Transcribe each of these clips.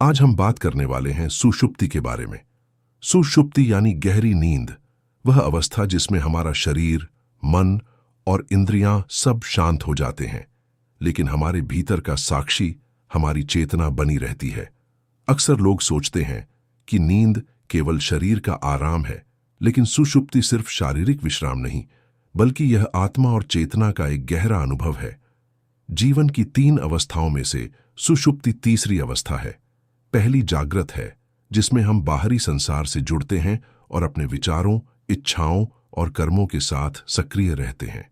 आज हम बात करने वाले हैं सुषुप्ति के बारे में। सुषुप्ति यानी गहरी नींद, वह अवस्था जिसमें हमारा शरीर, मन और इंद्रियां सब शांत हो जाते हैं, लेकिन हमारे भीतर का साक्षी, हमारी चेतना बनी रहती है। अक्सर लोग सोचते हैं कि नींद केवल शरीर का आराम है, लेकिन सुषुप्ति सिर्फ शारीरिक विश्राम नहीं, बल्कि यह आत्मा और चेतना का एक गहरा अनुभव है। जीवन की 3 अवस्थाओं में से सुषुप्ति तीसरी अवस्था है। पहली जागृत है, जिसमें हम बाहरी संसार से जुड़ते हैं और अपने विचारों, इच्छाओं और कर्मों के साथ सक्रिय रहते हैं।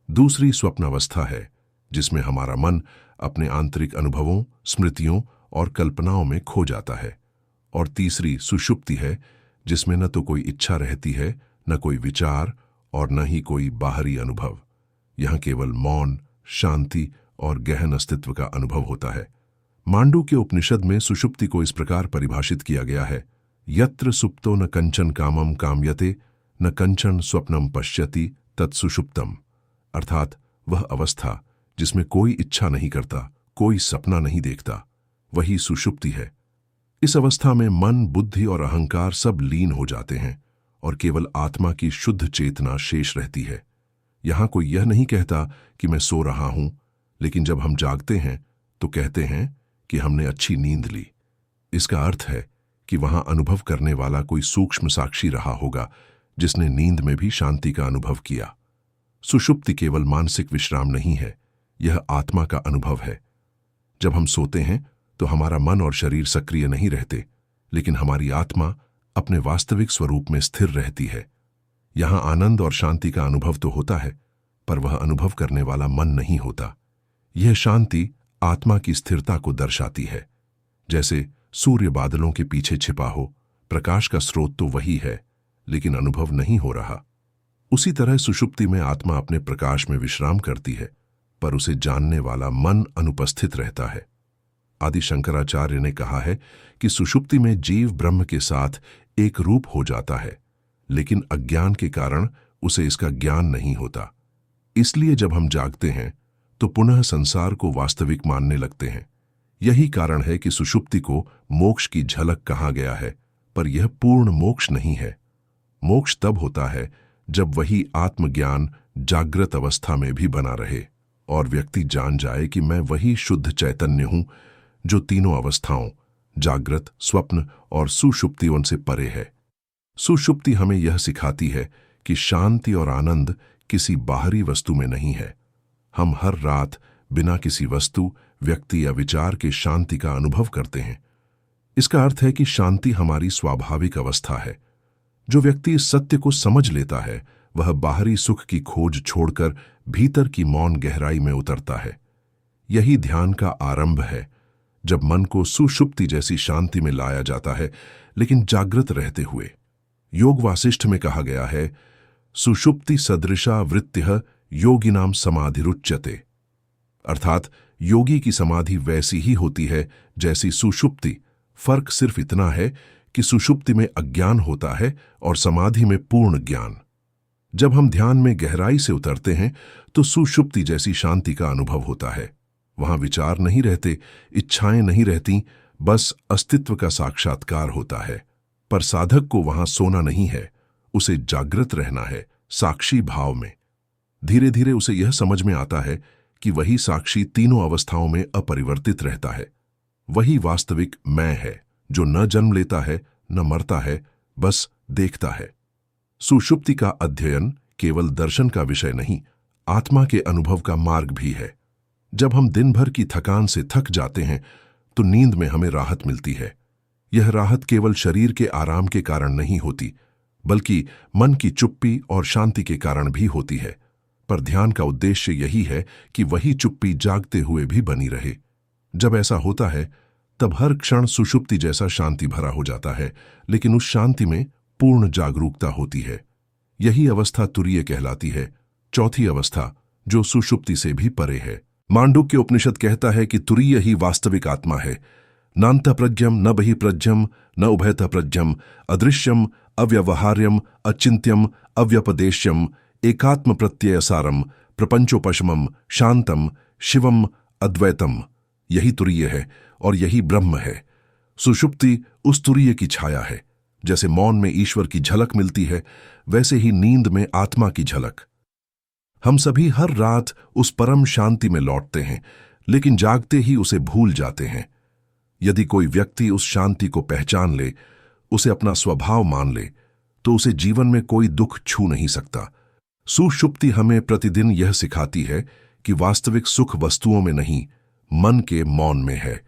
दूसरी स्वप्न अवस्था है, जिसमें हमारा मन अपने आंतरिक अनुभवों, स्मृतियों और कल्पनाओं में खो जाता है। और तीसरी सुषुप्ति है, जिसमें न तो कोई इच्छा रहती है, न कोई विचार और न ही कोई बाहरी अनुभव। यहाँ केवल मौन, शांति और गहन अस्तित्व का अनुभव होता है। मांडुक्य उपनिषद में सुषुप्ति को इस प्रकार परिभाषित किया गया है: यत्र सुप्तो न कंचन कामम कामयते न कंचन स्वप्नम पश्यति तत्सुषुप्तम। अर्थात वह अवस्था जिसमें कोई इच्छा नहीं करता, कोई सपना नहीं देखता, वही सुषुप्ति है। इस अवस्था में मन, बुद्धि और अहंकार सब लीन हो जाते हैं और केवल आत्मा की शुद्ध चेतना शेष रहती है। यहां कोई यह नहीं कहता कि मैं सो रहा हूं, लेकिन जब हम जागते हैं तो कहते हैं कि हमने अच्छी नींद ली। इसका अर्थ है कि वहां अनुभव करने वाला कोई सूक्ष्म साक्षी रहा होगा, जिसने नींद में भी शांति का अनुभव किया। सुषुप्ति केवल मानसिक विश्राम नहीं है, यह आत्मा का अनुभव है। जब हम सोते हैं तो हमारा मन और शरीर सक्रिय नहीं रहते, लेकिन हमारी आत्मा अपने वास्तविक स्वरूप में स्थिर रहती है। यहां आनंद और शांति का अनुभव तो होता है, पर वह अनुभव करने वाला मन नहीं होता। यह शांति आत्मा की स्थिरता को दर्शाती है। जैसे सूर्य बादलों के पीछे छिपा हो, प्रकाश का स्रोत तो वही है, लेकिन अनुभव नहीं हो रहा। उसी तरह सुषुप्ति में आत्मा अपने प्रकाश में विश्राम करती है, पर उसे जानने वाला मन अनुपस्थित रहता है। आदि शंकराचार्य ने कहा है कि सुषुप्ति में जीव ब्रह्म के साथ एक रूप हो जाता है, लेकिन अज्ञान के कारण उसे इसका ज्ञान नहीं होता। इसलिए जब हम जागते हैं तो पुनः संसार को वास्तविक मानने लगते हैं। यही कारण है कि सुषुप्ति को मोक्ष की झलक कहा गया है, पर यह पूर्ण मोक्ष नहीं है। मोक्ष तब होता है जब वही आत्मज्ञान जागृत अवस्था में भी बना रहे और व्यक्ति जान जाए कि मैं वही शुद्ध चैतन्य हूं जो तीनों अवस्थाओं, जागृत, स्वप्न और सुषुप्ति, उनसे परे है। सुषुप्ति हमें यह सिखाती है कि शांति और आनंद किसी बाहरी वस्तु में नहीं है। हम हर रात बिना किसी वस्तु, व्यक्ति या विचार के शांति का अनुभव करते हैं। इसका अर्थ है कि शांति हमारी स्वाभाविक अवस्था है। जो व्यक्ति इस सत्य को समझ लेता है, वह बाहरी सुख की खोज छोड़कर भीतर की मौन गहराई में उतरता है। यही ध्यान का आरंभ है, जब मन को सुषुप्ति जैसी शांति में लाया जाता है, लेकिन जागृत रहते हुए। योग वासिष्ठ में कहा गया है, सुषुप्ति सदृशा वृत्तिः योगिनाम समाधिरुच्यते। अर्थात योगी की समाधि वैसी ही होती है जैसी सुषुप्ति। फर्क सिर्फ इतना है कि सुषुप्ति में अज्ञान होता है और समाधि में पूर्ण ज्ञान। जब हम ध्यान में गहराई से उतरते हैं तो सुषुप्ति जैसी शांति का अनुभव होता है। वहां विचार नहीं रहते, इच्छाएं नहीं रहती, बस अस्तित्व का साक्षात्कार होता है। पर साधक को वहां सोना नहीं है, उसे जागृत रहना है, साक्षी भाव में। धीरे धीरे उसे यह समझ में आता है कि वही साक्षी तीनों अवस्थाओं में अपरिवर्तित रहता है। वही वास्तविक मैं है, जो न जन्म लेता है, न मरता है, बस देखता है। सुषुप्ति का अध्ययन केवल दर्शन का विषय नहीं, आत्मा के अनुभव का मार्ग भी है। जब हम दिन भर की थकान से थक जाते हैं तो नींद में हमें राहत मिलती है। यह राहत केवल शरीर के आराम के कारण नहीं होती, बल्कि मन की चुप्पी और शांति के कारण भी होती है। पर ध्यान का उद्देश्य यही है कि वही चुप्पी जागते हुए भी बनी रहे। जब ऐसा होता है तब हर क्षण सुषुप्ति जैसा शांति भरा हो जाता है, लेकिन उस शांति में पूर्ण जागरूकता होती है। यही अवस्था तुरीय कहलाती है, चौथी अवस्था जो सुषुप्ति से भी परे है। मांडुक्य उपनिषद कहता है कि तुरीय ही वास्तविक आत्मा है। नान्तः प्रज्ञम न बहिःप्रज्ञम न उभयतः प्रज्ञम अदृश्यम अव्यवहार्यम अचिन्त्यम अव्यपदेश्यम एकात्म प्रत्ययसारम प्रपंचोपशमम शांतम शिवम अद्वैतम। यही तुरीय है और यही ब्रह्म है। सुषुप्ति उस तुरीय की छाया है। जैसे मौन में ईश्वर की झलक मिलती है, वैसे ही नींद में आत्मा की झलक। हम सभी हर रात उस परम शांति में लौटते हैं, लेकिन जागते ही उसे भूल जाते हैं। यदि कोई व्यक्ति उस शांति को पहचान ले, उसे अपना स्वभाव मान ले, तो उसे जीवन में कोई दुख छू नहीं सकता। सुषुप्ति हमें प्रतिदिन यह सिखाती है कि वास्तविक सुख वस्तुओं में नहीं, मन के मौन में है।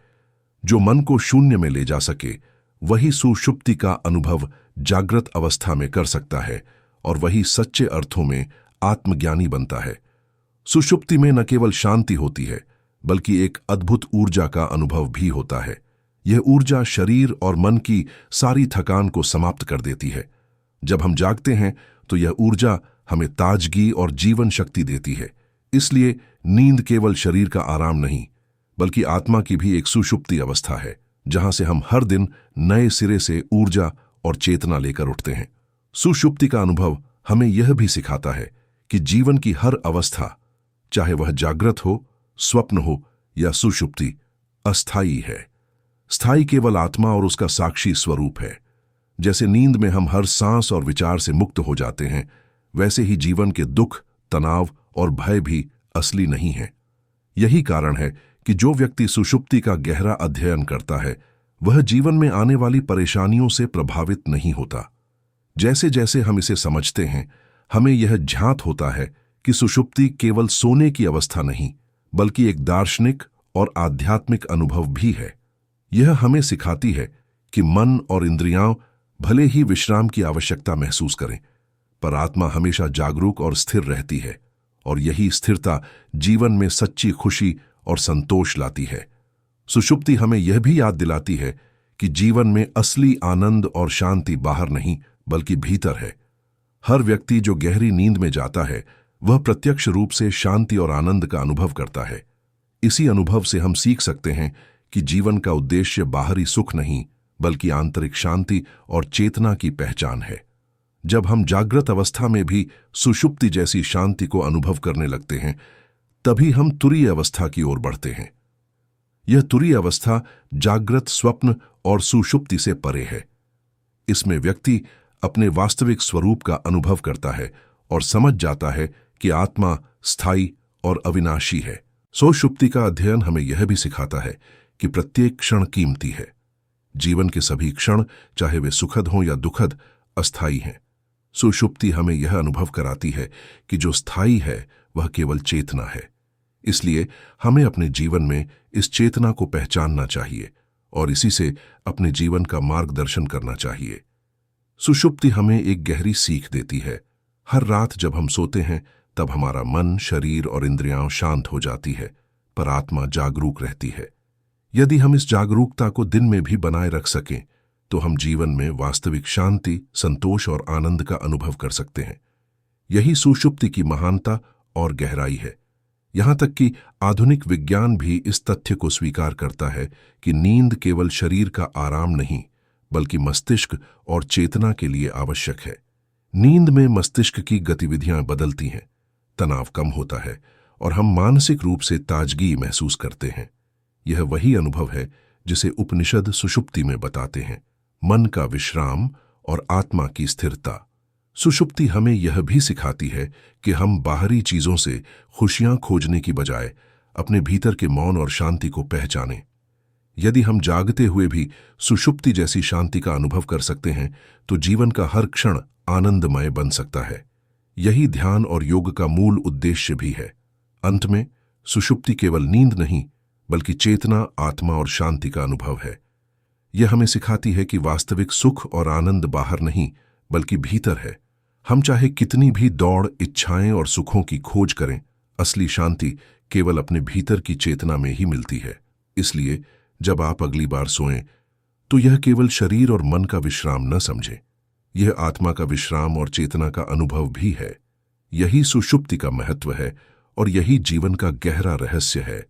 जो मन को शून्य में ले जा सके, वही सुषुप्ति का अनुभव जागृत अवस्था में कर सकता है, और वही सच्चे अर्थों में आत्मज्ञानी बनता है। सुषुप्ति में न केवल शांति होती है, बल्कि एक अद्भुत ऊर्जा का अनुभव भी होता है। यह ऊर्जा शरीर और मन की सारी थकान को समाप्त कर देती है। जब हम जागते हैं तो यह ऊर्जा हमें ताजगी और जीवन शक्ति देती है। इसलिए नींद केवल शरीर का आराम नहीं, बल्कि आत्मा की भी एक सुषुप्ति अवस्था है, जहां से हम हर दिन नए सिरे से ऊर्जा और चेतना लेकर उठते हैं। सुषुप्ति का अनुभव हमें यह भी सिखाता है कि जीवन की हर अवस्था, चाहे वह जागृत हो, स्वप्न हो या सुषुप्ति, अस्थायी है। स्थायी केवल आत्मा और उसका साक्षी स्वरूप है। जैसे नींद में हम हर सांस और विचार से मुक्त हो जाते हैं, वैसे ही जीवन के दुख, तनाव और भय भी असली नहीं है। यही कारण है कि जो व्यक्ति सुषुप्ति का गहरा अध्ययन करता है, वह जीवन में आने वाली परेशानियों से प्रभावित नहीं होता। जैसे जैसे हम इसे समझते हैं, हमें यह ज्ञात होता है कि सुषुप्ति केवल सोने की अवस्था नहीं, बल्कि एक दार्शनिक और आध्यात्मिक अनुभव भी है। यह हमें सिखाती है कि मन और इंद्रियां भले ही विश्राम की आवश्यकता महसूस करें, पर आत्मा हमेशा जागरूक और स्थिर रहती है, और यही स्थिरता जीवन में सच्ची खुशी और संतोष लाती है। सुषुप्ति हमें यह भी याद दिलाती है कि जीवन में असली आनंद और शांति बाहर नहीं, बल्कि भीतर है। हर व्यक्ति जो गहरी नींद में जाता है, वह प्रत्यक्ष रूप से शांति और आनंद का अनुभव करता है। इसी अनुभव से हम सीख सकते हैं कि जीवन का उद्देश्य बाहरी सुख नहीं, बल्कि आंतरिक शांति और चेतना की पहचान है। जब हम जागृत अवस्था में भी सुषुप्ति जैसी शांति को अनुभव करने लगते हैं, तभी हम तुरीय अवस्था की ओर बढ़ते हैं। यह तुरीय अवस्था जागृत, स्वप्न और सुषुप्ति से परे है। इसमें व्यक्ति अपने वास्तविक स्वरूप का अनुभव करता है और समझ जाता है कि आत्मा स्थायी और अविनाशी है। सुषुप्ति का अध्ययन हमें यह भी सिखाता है कि प्रत्येक क्षण कीमती है। जीवन के सभी क्षण, चाहे वे सुखद हों या दुखद, अस्थायी हैं। सुषुप्ति हमें यह अनुभव कराती है कि जो स्थायी है वह केवल चेतना है। इसलिए हमें अपने जीवन में इस चेतना को पहचानना चाहिए और इसी से अपने जीवन का मार्गदर्शन करना चाहिए। सुषुप्ति हमें एक गहरी सीख देती है। हर रात जब हम सोते हैं, तब हमारा मन, शरीर और इंद्रियां शांत हो जाती है, पर आत्मा जागरूक रहती है। यदि हम इस जागरूकता को दिन में भी बनाए रख सकें, तो हम जीवन में वास्तविक शांति, संतोष और आनंद का अनुभव कर सकते हैं। यही सुषुप्ति की महानता और गहराई है। यहां तक कि आधुनिक विज्ञान भी इस तथ्य को स्वीकार करता है कि नींद केवल शरीर का आराम नहीं, बल्कि मस्तिष्क और चेतना के लिए आवश्यक है। नींद में मस्तिष्क की गतिविधियां बदलती हैं, तनाव कम होता है और हम मानसिक रूप से ताजगी महसूस करते हैं। यह वही अनुभव है जिसे उपनिषद सुषुप्ति में बताते हैं, मन का विश्राम और आत्मा की स्थिरता। सुषुप्ति हमें यह भी सिखाती है कि हम बाहरी चीजों से खुशियां खोजने की बजाय अपने भीतर के मौन और शांति को पहचानें। यदि हम जागते हुए भी सुषुप्ति जैसी शांति का अनुभव कर सकते हैं, तो जीवन का हर क्षण आनंदमय बन सकता है। यही ध्यान और योग का मूल उद्देश्य भी है। अंत में, सुषुप्ति केवल नींद नहीं, बल्कि चेतना, आत्मा और शांति का अनुभव है। यह हमें सिखाती है कि वास्तविक सुख और आनंद बाहर नहीं, बल्कि भीतर है। हम चाहे कितनी भी दौड़, इच्छाएं और सुखों की खोज करें, असली शांति केवल अपने भीतर की चेतना में ही मिलती है। इसलिए जब आप अगली बार सोएं, तो यह केवल शरीर और मन का विश्राम न समझें। यह आत्मा का विश्राम और चेतना का अनुभव भी है। यही सुषुप्ति का महत्व है और यही जीवन का गहरा रहस्य है।